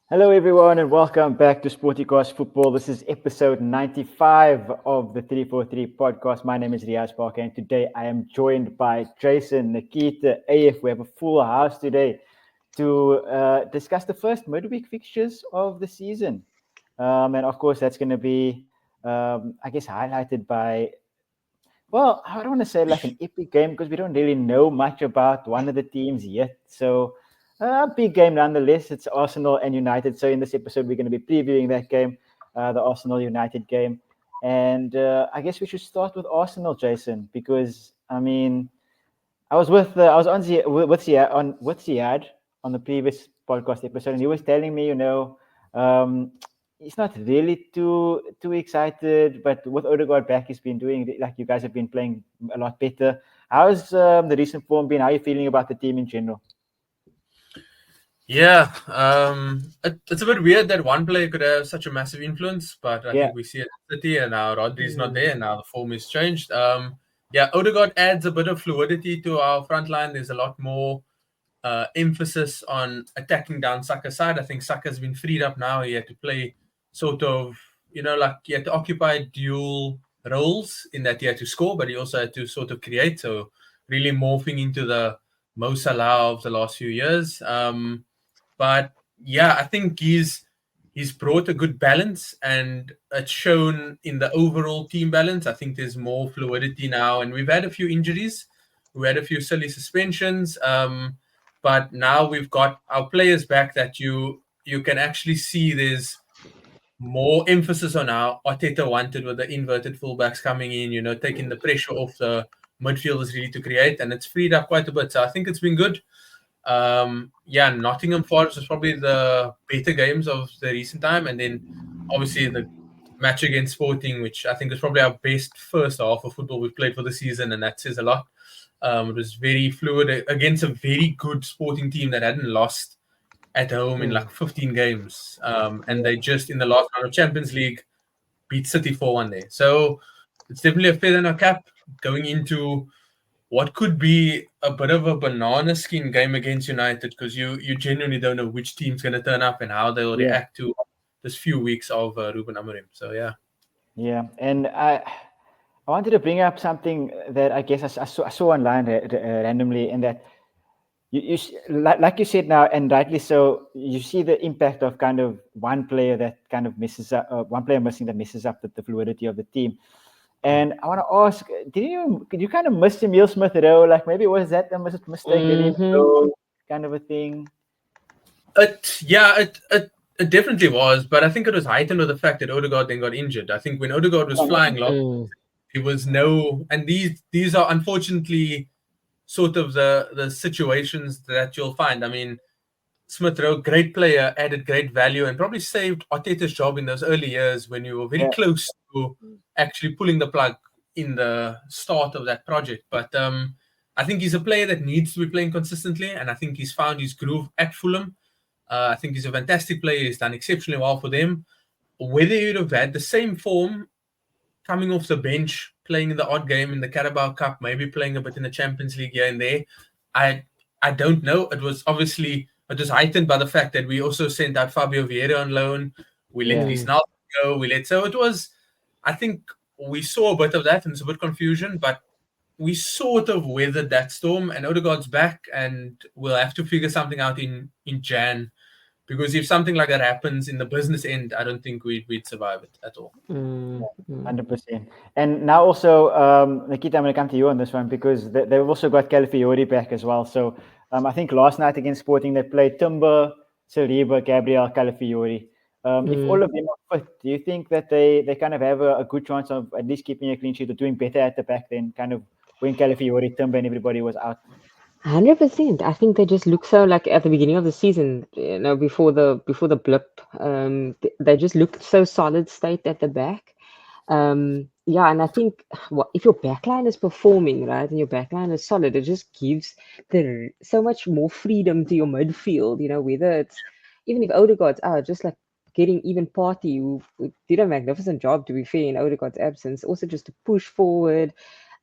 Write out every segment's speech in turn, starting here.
Hello, everyone, and welcome back to Sportycast Football. This is episode 95 of the 343 podcast. My name is Riaz Parker, and today I am joined by Jason, Nikita, AF. We have a full house today to discuss the first midweek fixtures of the season. And of course, that's going to be, highlighted by, well, I don't want to say like an epic game because we don't really know much about one of the teams yet. So, a big game nonetheless. It's Arsenal and United. So, in this episode, we're going to be previewing that game, the Arsenal United game. And I guess we should start with Arsenal, Jason, because I mean, I was on with Ziad on the previous podcast episode, and he was telling me, um, he's not really too excited, but with Ødegaard back, he's been doing like you guys have been playing a lot better. How's the recent form been? How are you feeling about the team in general? Yeah, it's a bit weird that one player could have such a massive influence, but I think we see it at City, and now Rodri's not there, and now the form is changed. Ødegaard adds a bit of fluidity to our front line. There's a lot more emphasis on attacking down Saka's side. I think Saka's been freed up now. He had to play sort of, like he had to occupy dual roles in that he had to score, but he also had to sort of create. So really morphing into the Mo Salah of the last few years. But yeah, I think he's brought a good balance, and it's shown in the overall team balance. I think there's more fluidity now, and we've had a few injuries. We had a few silly suspensions. But now we've got our players back that you can actually see there's more emphasis on how Arteta wanted with the inverted fullbacks coming in, taking the pressure off the midfielders really to create, and it's freed up quite a bit. So I think it's been good. Nottingham Forest was probably the better games of the recent time, and then obviously the match against Sporting, which I think was probably our best first half of football we've played for the season, and that says a lot. It was very fluid against a very good Sporting team that hadn't lost at home in like 15 games, and they just in the last round of Champions League beat City 4-1 there. So it's definitely a feather in our cap going into what could be a bit of a banana skin game against United, because you genuinely don't know which team's going to turn up and how they'll react to this few weeks of Ruben Amorim. So yeah, and I wanted to bring up something that I guess I saw online randomly, in that like you said now, and rightly so, you see the impact of kind of one player that kind of messes up, one player missing that messes up the fluidity of the team. And I want to ask, did you kind of miss Emil Smith Rowe? Like maybe was that a mistake? Kind of a thing. It definitely was, but I think it was heightened with the fact that Ødegaard then got injured. I think when Ødegaard was flying low, it was and these are unfortunately sort of the situations that you'll find. I mean, Smith Rowe, great player, added great value, and probably saved Arteta's job in those early years when you were very close to actually pulling the plug in the start of that project. But I think he's a player that needs to be playing consistently, and I think he's found his groove at Fulham. I think he's a fantastic player. He's done exceptionally well for them. Whether you'd have had the same form coming off the bench, playing in the odd game in the Carabao Cup, maybe playing a bit in the Champions League here and there, I don't know. It was heightened by the fact that we also sent out Fabio Vieira on loan. We let Reece Nelson go. I think we saw a bit of that, and it's a bit confusion, but we sort of weathered that storm, and Ødegaard's back, and we'll have to figure something out in Jan. Because if something like that happens in the business end, I don't think we'd survive it at all. 100%. And now also, Nikita, I'm going to come to you on this one, because they've also got Calafiori back as well. So I think last night against Sporting, they played Timber, Saliba, Gabriel, Calafiori. If all of them are fit, do you think that they kind of have a good chance of at least keeping a clean sheet or doing better at the back than kind of when Calafiori, Timber, and everybody was out? 100%. I think they just look so, like at the beginning of the season, before the blip, they just looked so solid state at the back. And I think if your backline is performing, right, and your backline is solid, it just gives so much more freedom to your midfield. Whether it's even if Ødegaard's out, just like getting even Partey, who did a magnificent job, to be fair, in Ødegaard's absence, also just to push forward,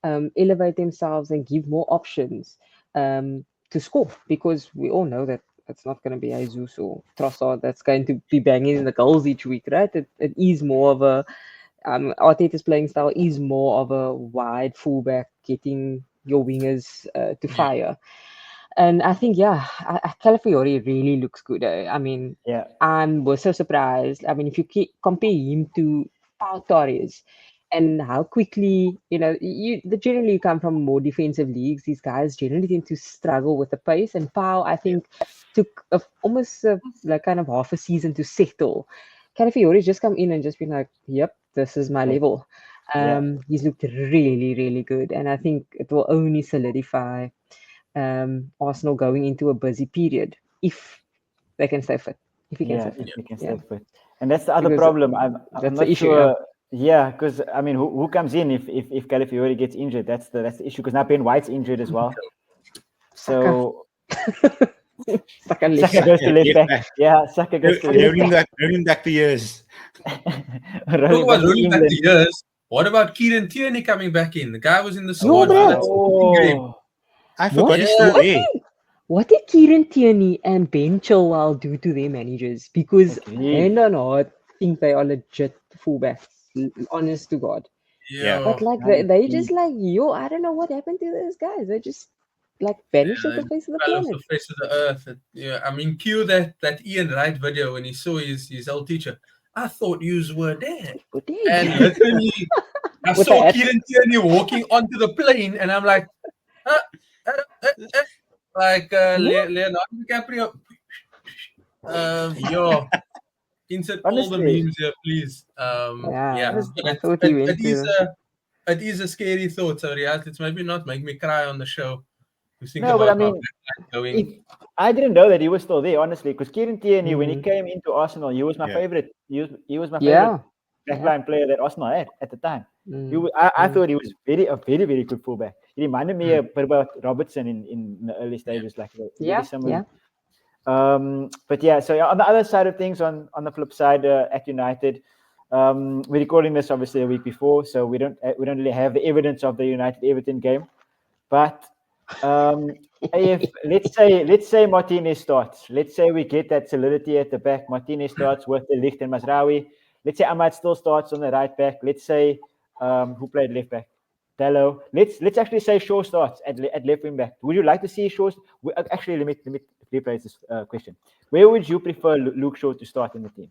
elevate themselves, and give more options to score, because we all know that It's not going to be Jesus or Trossard that's going to be banging in the goals each week, right? It is more of a Arteta's playing style is more of a wide fullback, getting your wingers to fire. And I think, Calafiori really looks good. I mean, Yeah. I was so surprised. I mean, if you compare him to Pau Torres and how quickly, generally you come from more defensive leagues, these guys generally tend to struggle with the pace. And Pau, I think, took almost like kind of half a season to settle. Calafiori just come in and just been like, yep, this is my level. He's looked really, really good. And I think it will only solidify Arsenal going into a busy period if they can stay fit. If he can stay fit. If we can stay fit. And that's the other Because problem. I'm that's not the issue, sure. Yeah, because I mean, who comes in if Calafiori gets injured? That's the issue. Because now Ben White's injured as well. So Saka Saka goes to left back. Yeah, Saka goes to left back. Rolling back the years. Talk about rolling back the years. What about Kieran Tierney coming back in? The guy was in the squad for that game. I forgot he's still there. What did Kieran Tierney and Ben Chilwell do to their managers? Because hand on heart, I think they are legit fullbacks. Honest to God. Yeah. But like they just like, I don't know what happened to those guys. They just like vanished off the face of the planet. Off the face of the earth. I mean, cue that Ian Wright video when he saw his old teacher. I thought yous were there. And literally, I saw Kieran Tierney walking onto the plane, and I'm like, Leonardo DiCaprio. Insert all the memes here, please. It is a scary thought. So it's maybe not make me cry on the show. But I mean, I didn't know that he was still there, honestly, because Kieran Tierney, when he came into Arsenal, he was my favorite. He was my favorite backline player that Arsenal had at the time. I thought he was a very, very good fullback. He reminded me a bit about Robertson in the early stages, like very similar. But so on the other side of things, on the flip side, at United, we're recording this obviously a week before, so we don't really have the evidence of the United Everton game, but. If let's say Martinez starts, let's say we get that solidity at the back. Martinez starts with the Ligt and Mazraoui. Let's say Ahmad still starts on the right back. Let's say who played left back? Diallo. Let's actually say Shaw starts at left wing back. Would you like to see Shaw? Actually, let me rephrase this question. Where would you prefer Luke Shaw to start in the team?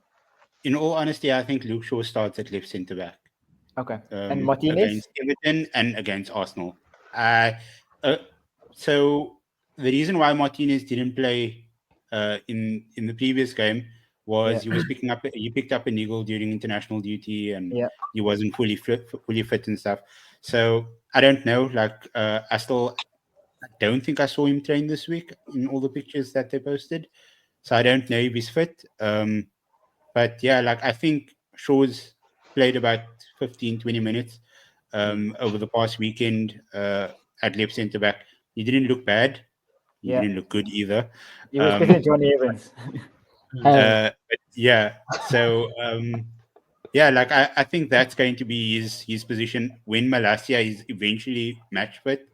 In all honesty, I think Luke Shaw starts at left centre back. Okay. And Martinez against Everton and against Arsenal. So the reason why Martinez didn't play in the previous game was he picked up a niggle during international duty and he wasn't fully fit and stuff. So I don't know. Like I don't think I saw him train this week in all the pictures that they posted. So I don't know if he's fit. But yeah, like I think Shaw's played about 15-20 minutes over the past weekend at left centre back. He didn't look bad. He didn't look good either. He was better than Johnny Evans. But so like I think that's going to be his position when Malacia is eventually match fit.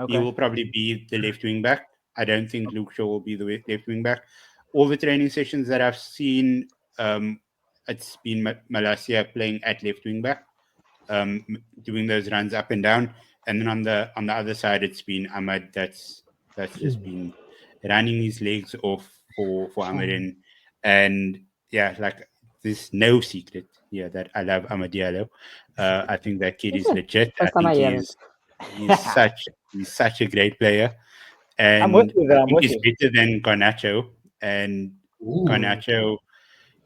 He will probably be the left wing back. I don't think Luke Shaw will be the left wing back. All the training sessions that I've seen, it's been Malacia playing at left wing back, doing those runs up and down. And then on the other side, it's been Ahmad that's just been running his legs off for Amorim. And like there's no secret that I love Amad Diallo. I think that kid is legit. I think he's such a great player. And I think he's better than Garnacho. And Garnacho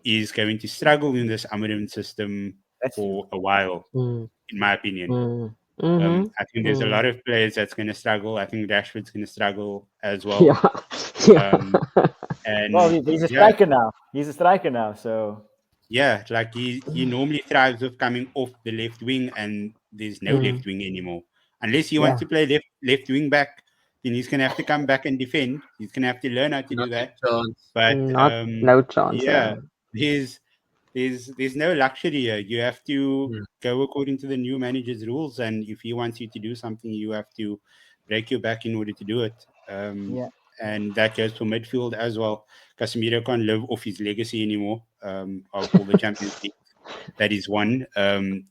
is going to struggle in this Amorim system for a while, in my opinion. I think there's a lot of players that's going to struggle. I think Rashford's going to struggle as well. And he's a striker now. He's a striker now, so like he normally thrives with coming off the left wing, and there's no left wing anymore. Unless he wants to play left wing back, then he's going to have to come back and defend. He's going to have to learn how to do that. But no chance. There's no luxury here. You have to go according to the new manager's rules, and if he wants you to do something, you have to break your back in order to do it. and that goes for midfield as well. Casemiro can't live off his legacy anymore of all the Champions League that is won.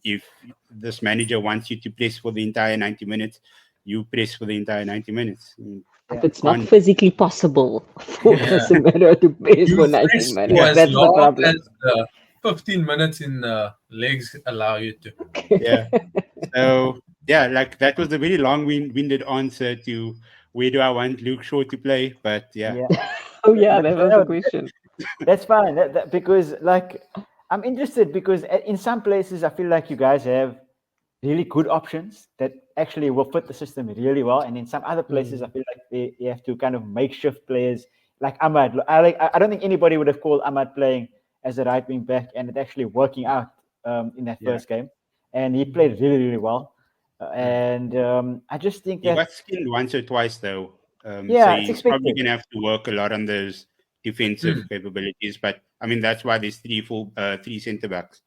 If this manager wants you to press for the entire 90 minutes, you press for the entire 90 minutes. If it's not physically possible for Casemiro to press for 90 minutes, that's the problem. As 15 minutes in the legs allow you to. Yeah. So, yeah, like that was a very long-winded answer to where do I want Luke Shaw to play, but yeah. Oh yeah, that was the question. That's fine, because like I'm interested because in some places I feel like you guys have really good options that actually will fit the system really well, and in some other places I feel like you have to kind of makeshift players like Ahmad. I don't think anybody would have called Ahmad playing as a right wing back and it actually working out in that first game, and he played really, really well. And I just think he that got skinned once or twice though. So it's probably gonna have to work a lot on those defensive capabilities. But I mean that's why there's three centre backs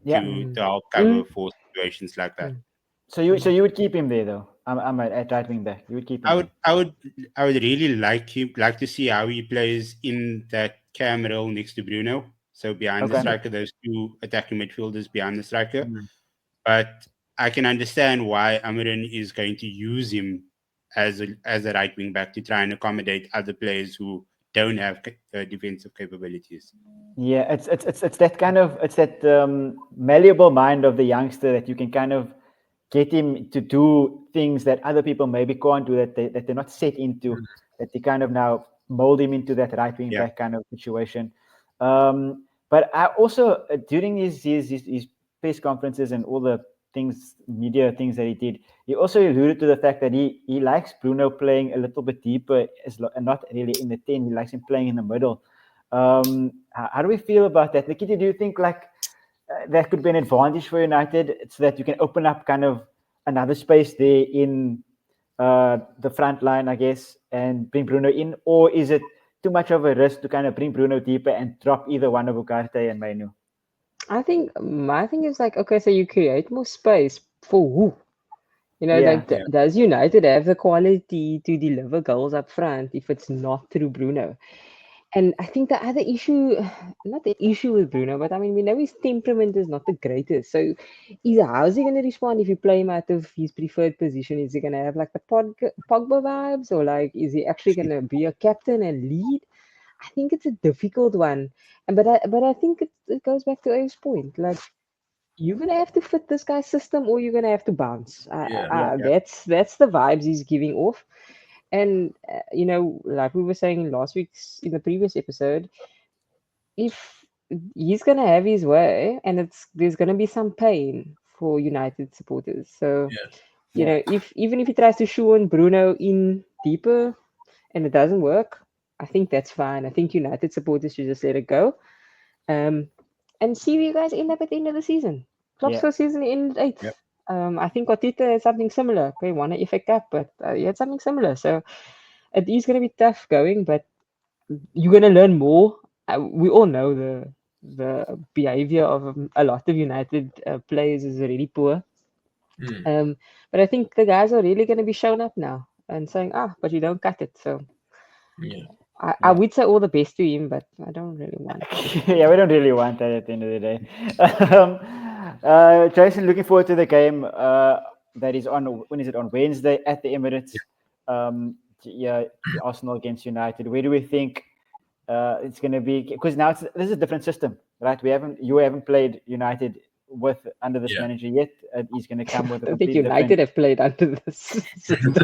to help cover for situations like that. So you would keep him there though. I'm at right wing back. You would keep him. I would really like to see how he plays in that cam role next to Bruno. So behind the striker, those two attacking midfielders behind the striker. But I can understand why Amorim is going to use him as a right wing back to try and accommodate other players who don't have defensive capabilities. Yeah, it's that kind of malleable mind of the youngster that you can kind of get him to do things that other people maybe can't do, that they're not set into, that they kind of now mold him into that right wing back kind of situation. But I also during his press conferences and all the media things that he did, he also alluded to the fact that he likes Bruno playing a little bit deeper and not really in the 10. He likes him playing in the middle. How do we feel about that? Nikita, do you think like that could be an advantage for United so that you can open up kind of another space there in the front line, I guess, and bring Bruno in? Or is it too much of a risk to kind of bring Bruno deeper and drop either one of Ugarte and Mainu? I think my thing is like, okay, so you create more space for who? You know, does United have the quality to deliver goals up front if it's not through Bruno? And I think the other issue, not the issue with Bruno, but I mean, we know his temperament is not the greatest. So either how is he going to respond if you play him out of his preferred position? Is he going to have like the Pogba vibes, or like is he actually going to be a captain and lead? I think it's a difficult one. But I think it goes back to Abe's point. Like, you're going to have to fit this guy's system or you're going to have to bounce. That's the vibes he's giving off. And, you know, like we were saying in the previous episode, if he's going to have his way and there's going to be some pain for United supporters. So, you know, even if he tries to shoehorn Bruno in deeper and it doesn't work, I think that's fine. I think United supporters should just let it go. And see where you guys end up at the end of the season. Klopp's first season ended 8th. Yep. I think Arteta had something similar. Okay, won an FA Cup, but he had something similar. So it is going to be tough going, but you're going to learn more. We all know the behavior of a lot of United players is really poor. But I think the guys are really going to be shown up now and saying, but you don't cut it. So I would say all the best to him, but I don't really want it. We don't really want that at the end of the day. Jason, looking forward to the game that is on. When is it? On Wednesday at the Emirates. Arsenal against United. Where do we think it's going to be? Because now this is a different system, right? You haven't played United under this manager yet. He's going to come with. I think United have played under this system.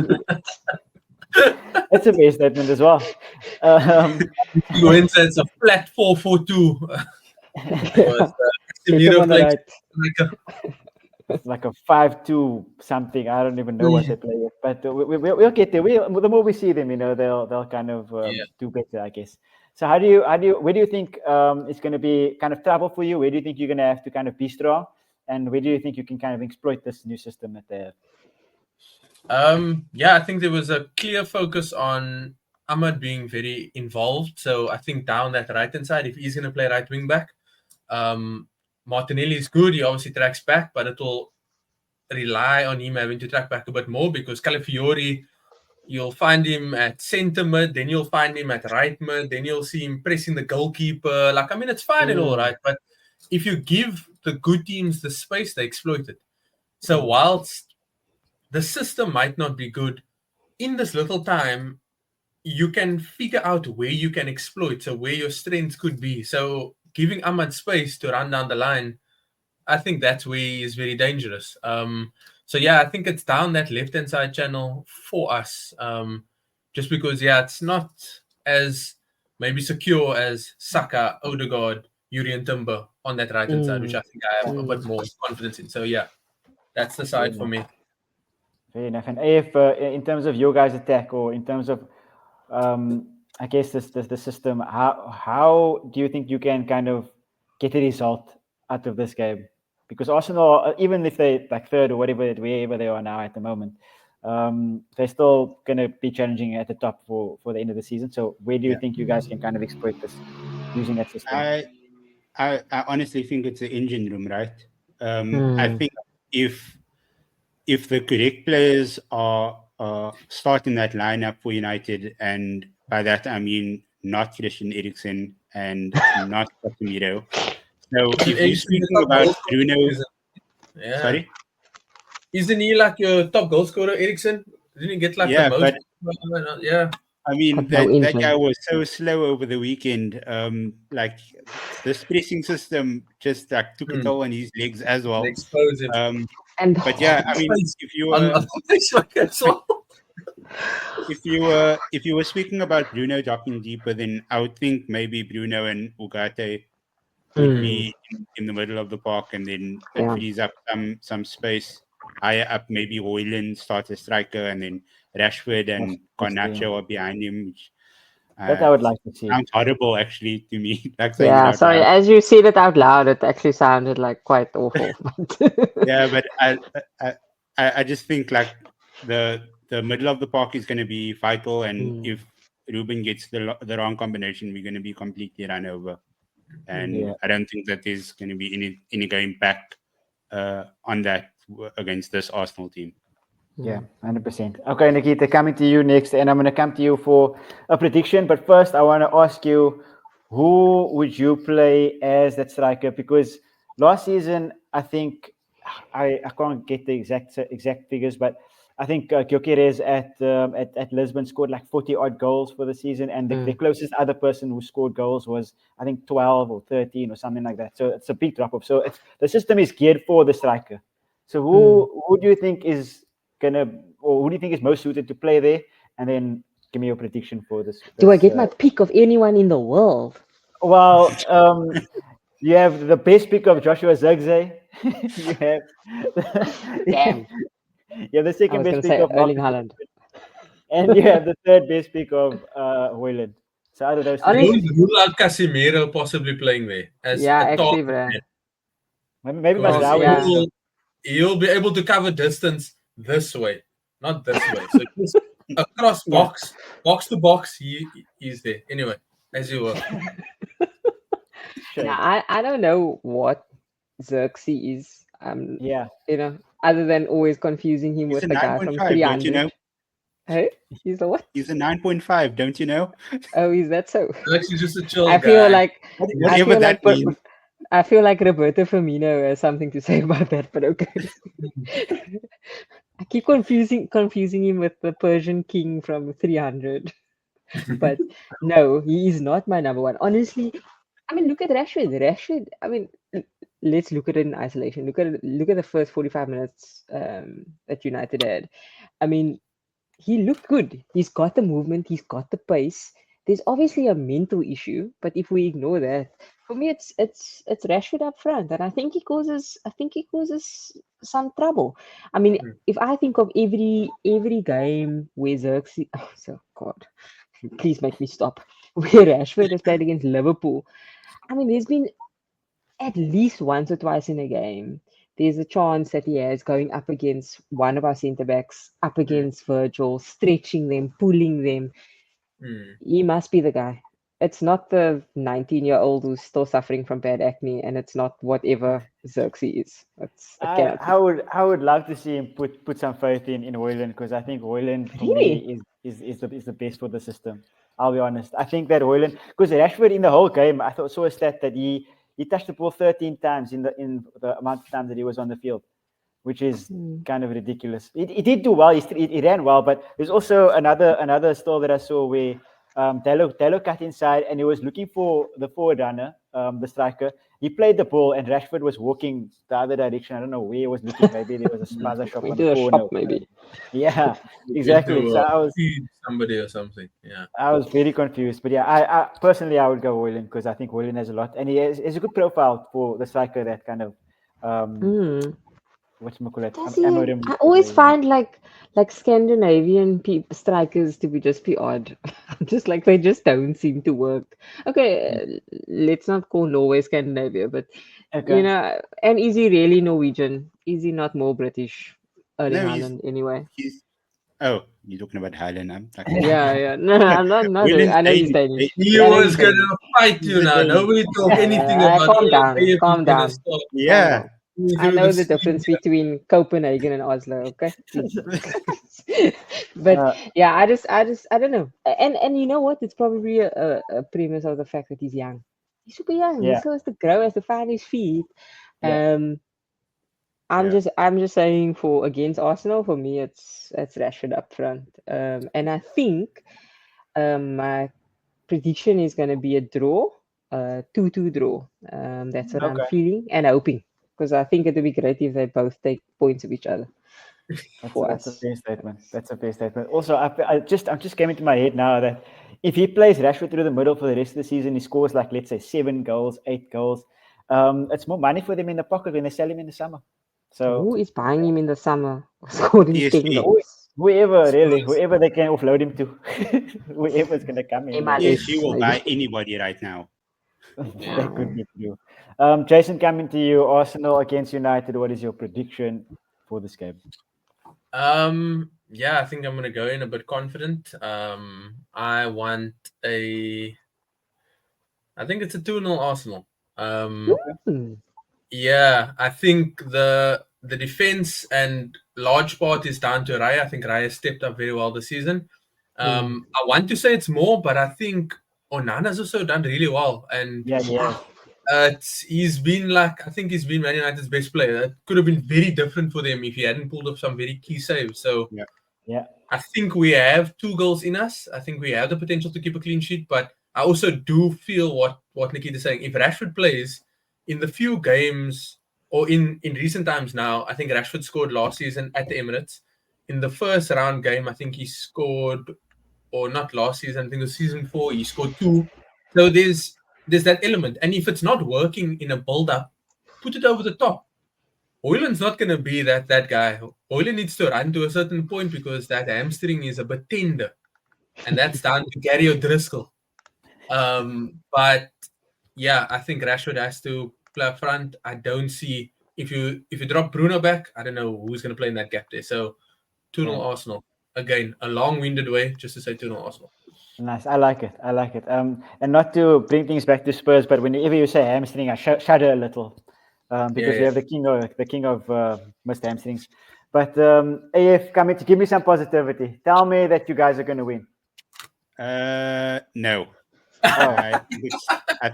That's a base statement as well. He wins it's a flat 4-4-2. Like a 5-2 something. I don't even know what they play with, but we'll get there. The more we see them, you know, they'll kind of do better, I guess. So where do you think it's going to be kind of trouble for you? Where do you think you're going to have to kind of be strong, and where do you think you can kind of exploit this new system that they have? I think there was a clear focus on Ahmad being very involved. So I think down that right-hand side, if he's going to play right wing back, Martinelli is good. He obviously tracks back, but it will rely on him having to track back a bit more because Calafiori You'll find him at centre mid, then you'll find him at right mid, then you'll see him pressing the goalkeeper. Like, I mean, it's fine and all right, but if you give the good teams the space, they exploit it. So whilst the system might not be good, in this little time, you can figure out where you can exploit, so where your strengths could be. So giving Ahmad space to run down the line, I think that's where he is very dangerous. So yeah, I think it's down that left-hand side channel for us. Just because, it's not as maybe secure as Saka, Ødegaard, Yuri and Timber on that right-hand side, which I think I have a bit more confidence in. So yeah, that's the side for me. Fair enough. And if in terms of your guys' attack, or in terms of I guess the system, how do you think you can kind of get a result out of this game? Because Arsenal, even if they like third or wherever they are now at the moment, they're still going to be challenging at the top for the end of the season. So where do you think you guys can kind of exploit this using that system? I honestly think it's the engine room, right? I think if the correct players are starting that lineup for United, and by that I mean not Christian Eriksen and not Casemiro. So if you're speaking about Bruno, sorry, isn't he like your top goal scorer, Eriksen? Didn't he get like the most? But, I mean, that guy was so slow over the weekend. Like this pressing system just like took it all on his legs as well. Expose him. But yeah, I mean, if you were speaking about Bruno dropping deeper, then I would think maybe Bruno and Ugarte would be in the middle of the park, and then it frees up some space higher up. Maybe Højlund starts a striker, and then Rashford and Garnacho are behind him. Which, that I would like to see. Sounds horrible, actually, to me. Like sorry. loud. As you said it out loud, it actually sounded like quite awful. Yeah, but I just think like the middle of the park is going to be vital, and if Ruben gets the wrong combination, we're going to be completely run over. And I don't think that there's going to be any going back on that against this Arsenal team. Yeah, 100%. Okay, Nikita, coming to you next, and I'm going to come to you for a prediction. But first, I want to ask you, who would you play as that striker? Because last season, I think I can't get the exact figures, but I think Gyökeres at Lisbon scored like 40 odd goals for the season, and the closest other person who scored goals was I think 12 or 13 or something like that. So it's a big drop off. So the system is geared for the striker. So who do you think is who do you think is most suited to play there? And then give me your prediction for this. Do I get my pick of anyone in the world? Well, you have the best pick of Joshua Zirkzee. You have damn. You have the second best pick of Erling Haaland. And you have the third best pick of Højlund. So out of those don't rule out Casemiro possibly playing there. Actually, bro. Maybe Mazraoui. He'll be able to cover distance this way, not this way. So just across box to box, he's there. Anyway, as you were. Sure. Now, I don't know what Zirkzee is. Other than always confusing him with the guy from 300. Don't you know? Hey, he's the what? He's a 9.5. Don't you know? Oh, is that so? Actually, just a chill I feel guy. like whatever that means. I feel like Roberto Firmino has something to say about that, but okay. I keep confusing him with the Persian king from 300. But no, he is not my number one. Honestly, I mean, look at Rashford. Rashford, I mean, let's look at it in isolation. Look at the first 45 minutes that United had. I mean, he looked good. He's got the movement. He's got the pace. There's obviously a mental issue, but if we ignore that, for me, it's Rashford up front, and I think he causes some trouble. I mean, if I think of every game where Zirkzee, God, please make me stop. Where Rashford has played against Liverpool, I mean, there's been at least once or twice in a game, there's a chance that he has going up against one of our centre backs, up against Virgil, stretching them, pulling them. He must be the guy. it's not the 19-year-old who's still suffering from bad acne, and it's not whatever Xerxes is. I would love to see him put some faith in Højlund, because I think Højlund for me is the best for the system. I'll be honest. I think that Højlund, because Rashford in the whole game, I saw a stat that he touched the ball 13 times in the amount of times that he was on the field, which is kind of ridiculous. He did do well. He ran well, but there's also another stall that I saw where Diallo cut inside and he was looking for the forward runner, the striker. He played the ball and Rashford was walking the other direction. I don't know where he was looking. Maybe there was a spaza shop on the corner. Maybe. Yeah, exactly. So I was feed somebody or something. Yeah, I was very confused. But yeah, I personally I would go Højlund, because I think Højlund has a lot, and he has a good profile for the striker that kind of Amorim. I always find like Scandinavian strikers to be odd. Just like they just don't seem to work. Okay, let's not call Norway Scandinavia, but and is he really Norwegian? Is he not more British? Erling Haaland, anyway. You're talking about Haaland. Yeah. No, I'm not. I know he's Danish. He was gonna fight you now. Nobody talk anything about. Calm down. Yeah. I know the difference between Copenhagen and Oslo, okay? But yeah, I don't know. And you know what? It's probably a premise of the fact that he's young. He's super young. He still has to grow, has to find his feet. I'm just saying against Arsenal, for me it's Rashford up front. And I think my prediction is gonna be a draw, 2-2 draw. That's what I'm feeling and hoping. Because I think it would be great if they both take points of each other. That's a fair statement. That's a fair statement. Also, I'm just came into my head now that if he plays Rashford through the middle for the rest of the season, he scores like, let's say, 7 goals, 8 goals. It's more money for them in the pocket when they sell him in the summer. So who is buying him in the summer? Scoring 10 goals. Whoever they can offload him to. Whoever's going to come in. PSG will buy anybody right now. That could be true. Jason, coming to you, Arsenal against United. What is your prediction for this game? Yeah, I think I'm going to go in a bit confident. I think it's a 2-0 Arsenal. Yeah, I think the defense and large part is down to Raya. I think Raya stepped up very well this season. I want to say it's more, but I think Onana's also done really well. And he's been Man United's best player. It could have been very different for them if he hadn't pulled up some very key saves. So I think we have 2 goals in us. I think we have the potential to keep a clean sheet, but I also do feel what Nikita's saying. If Rashford plays in the few games or in recent times now, I think Rashford scored last season at the Emirates. In the first round game, I think he scored, or not last season, I think it was season 4, he scored 2. So there's that element. And if it's not working in a build-up, put it over the top. Højlund's not going to be that guy. Højlund needs to run to a certain point because that hamstring is a bit tender. And that's down to Gary O'Driscoll. But yeah, I think Rashford has to play up front. I don't see, if you drop Bruno back, I don't know who's going to play in that gap there. So 2-0 Arsenal. Again, a long-winded way just to say 2-0 Arsenal. Nice. I like it. And not to bring things back to Spurs, but whenever you say hamstring, I shudder a little because we have the king of missed hamstrings. But AF, coming to give me some positivity. Tell me that you guys are going to win. No. I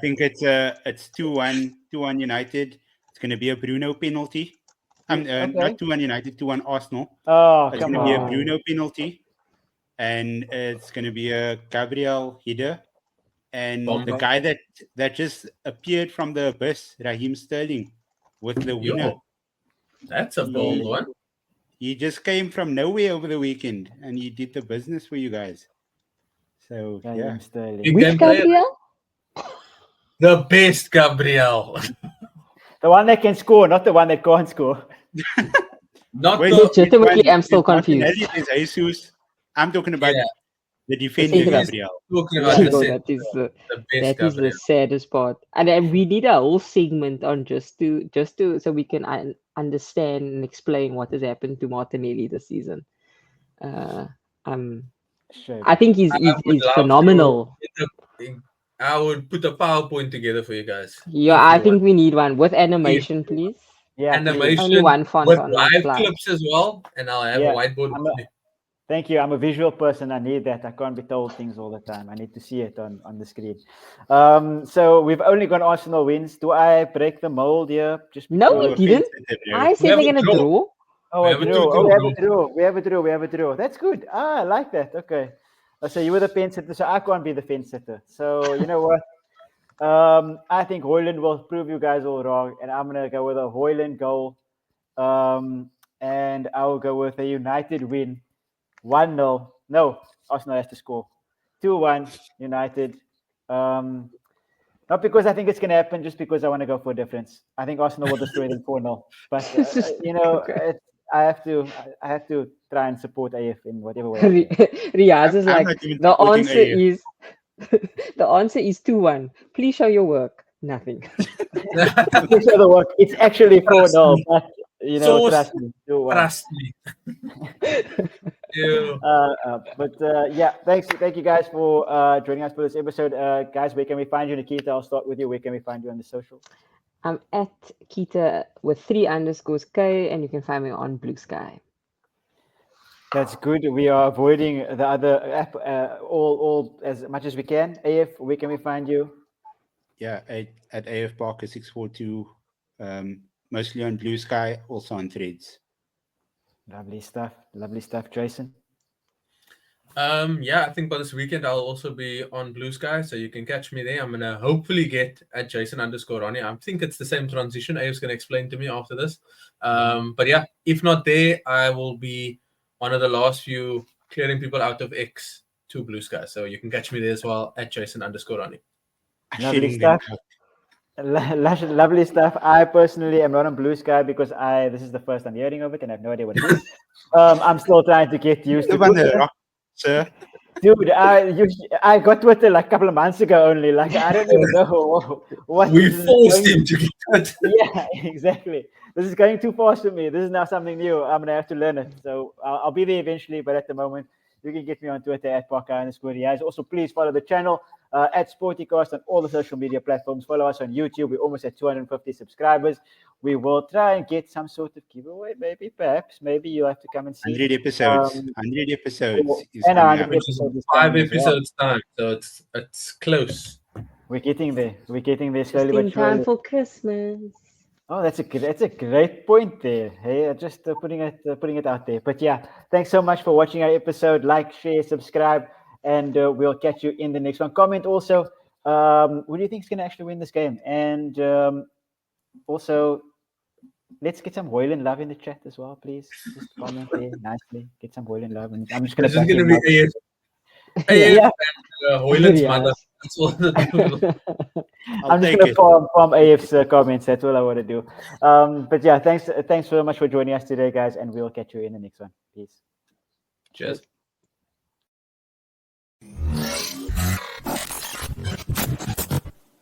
think it's 2-1 United. It's going to be a Bruno penalty. Not 2-1 United, 2-1 Arsenal. It's going to be a Bruno penalty. And it's going to be a Gabriel header. And the guy that just appeared from the abyss, Raheem Sterling, with the winner. That's a bold one. He just came from nowhere over the weekend, and he did the business for you guys. So, Raheem Sterling. Which Gabriel? The best Gabriel. The one that can score, not the one that can't score. Legitimately, I'm still confused. Jesus. I'm talking about the defender Gabriel. That is the saddest part. And we need a whole segment on just to so we can understand and explain what has happened to Martinelli this season. I think he's phenomenal. I would put a PowerPoint together for you guys. Yeah, I think we need one with animation, please. Yeah, animation Only one font with on the live slide. clips as well, and I'll have a whiteboard with me. Thank you. I'm a visual person. I need that. I can't be told things all the time. I need to see it on the screen. So we've only got Arsenal wins. Do I break the mold here? No, we didn't. I said they're gonna draw. Oh, a draw. Oh, we have a draw. We have a draw. We have a draw. That's good. I like that. Okay. So you were the pen setter, so I can't be the fence setter. So you know what? I think Højlund will prove you guys all wrong, and I'm gonna go with a Højlund goal. And I will go with a United win. 1-0. No, Arsenal has to score. 2-1 United. Not because I think it's going to happen, just because I want to go for a difference. I think Arsenal will destroy them 4-0. But okay. I have to try and support AF in whatever way. Riaz is like, the answer is the answer is 2-1. Please show your work. Nothing. Please show the work. It's actually 4-0. But trust me. 2-1. Trust me. Yeah, thank you guys for joining us for this episode. Guys, where can we find you? Nikita, I'll start with you. Where can we find you on the social? I'm at Kita with 3_K, and you can find me on Blue Sky. That's good. We are avoiding the other app all as much as we can. AF, where can we find you? Yeah, at AF Barker 642, mostly on Blue Sky, also on Threads. Lovely stuff, Jason. I think by this weekend I'll also be on Blue Sky, so you can catch me there. I'm gonna hopefully get at Jason_Ronnie. I think it's the same transition. Abe's gonna explain to me after this. But yeah, if not there, I will be one of the last few clearing people out of X to Blue Sky. So you can catch me there as well at Jason_Ronnie. Lovely stuff. Lovely stuff. I personally am not on Blue Sky because this is the first I'm hearing of it and I have no idea what it is. I'm still trying to get used to it. Sir. Dude, I got Twitter like a couple of months ago only. Like, I don't even know what. We forced him to get it. Yeah, exactly. This is going too fast for me. This is now something new. I'm going to have to learn it. So I'll be there eventually, but at the moment, you can get me on Twitter at Parker_Diaz. Also, please follow the channel at Sportycast on all the social media platforms. Follow us on YouTube. We're almost at 250 subscribers. We will try and get some sort of giveaway, maybe you'll have to come and see. 100 episodes. 100 episodes. And 100 episodes. 5 episodes time, so it's close. We're getting there. We're getting there slowly but surely. Time for Christmas. Oh, that's a great point there. Hey, just putting it out there. But yeah, thanks so much for watching our episode. Like, share, subscribe, and we'll catch you in the next one. Comment also, who do you think is going to actually win this game? And also, let's get some Højlund love in the chat as well, please. Just comment there nicely. Get some Højlund love. And I'm just going to. This is going to be AF and Højlund's mother. That's all I'm just going to farm AF's comments. That's all I want to do. But yeah, thanks so much for joining us today, guys, and we'll catch you in the next one. Peace. Cheers.